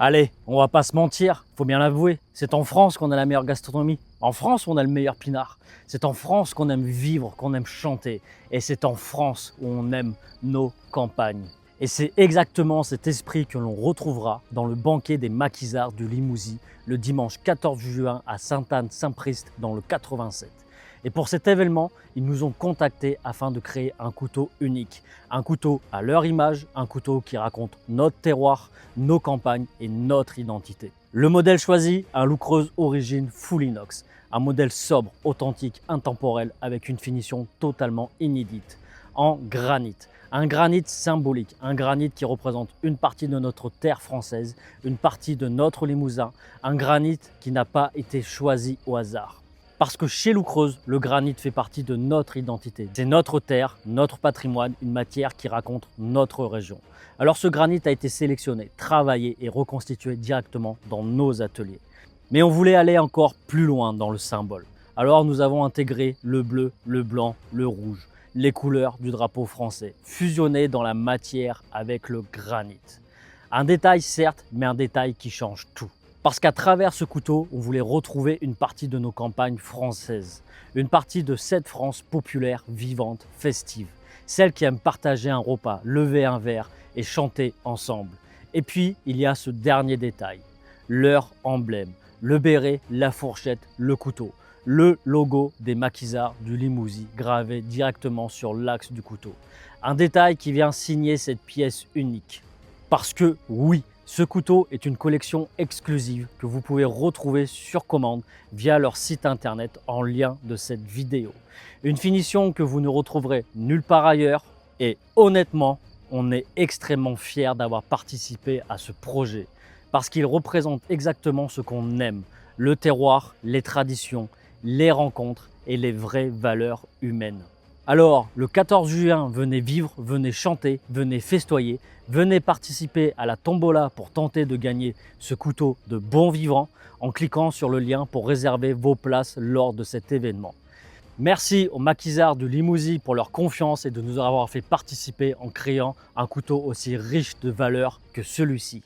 Allez, on va pas se mentir, faut bien l'avouer, c'est en France qu'on a la meilleure gastronomie. En France, on a le meilleur pinard. C'est en France qu'on aime vivre, qu'on aime chanter. Et c'est en France où on aime nos campagnes. Et c'est exactement cet esprit que l'on retrouvera dans le banquet des maquisards du Limousin le dimanche 14 juin à Sainte-Anne-Saint-Priest dans le 87. Et pour cet événement, ils nous ont contactés afin de créer un couteau unique. Un couteau à leur image, un couteau qui raconte notre terroir, nos campagnes et notre identité. Le modèle choisi, un Loup Creuse origine full inox. Un modèle sobre, authentique, intemporel avec une finition totalement inédite. En granit. Un granit symbolique, un granit qui représente une partie de notre terre française, une partie de notre Limousin, un granit qui n'a pas été choisi au hasard. Parce que chez Loup Creuse, le granit fait partie de notre identité. C'est notre terre, notre patrimoine, une matière qui raconte notre région. Alors ce granit a été sélectionné, travaillé et reconstitué directement dans nos ateliers. Mais on voulait aller encore plus loin dans le symbole. Alors nous avons intégré le bleu, le blanc, le rouge, les couleurs du drapeau français, fusionnées dans la matière avec le granit. Un détail certes, mais un détail qui change tout. Parce qu'à travers ce couteau, on voulait retrouver une partie de nos campagnes françaises. Une partie de cette France populaire, vivante, festive. Celle qui aime partager un repas, lever un verre et chanter ensemble. Et puis, il y a ce dernier détail, leur emblème. Le béret, la fourchette, le couteau. Le logo des maquisards du Limousin gravé directement sur l'axe du couteau. Un détail qui vient signer cette pièce unique. Parce que oui, ce couteau est une collection exclusive que vous pouvez retrouver sur commande via leur site internet en lien de cette vidéo. Une finition que vous ne retrouverez nulle part ailleurs et honnêtement, on est extrêmement fiers d'avoir participé à ce projet parce qu'il représente exactement ce qu'on aime, le terroir, les traditions, les rencontres et les vraies valeurs humaines. Alors, le 14 juin, venez vivre, venez chanter, venez festoyer, venez participer à la tombola pour tenter de gagner ce couteau de bon vivant en cliquant sur le lien pour réserver vos places lors de cet événement. Merci aux maquisards du Limousin pour leur confiance et de nous avoir fait participer en créant un couteau aussi riche de valeurs que celui-ci.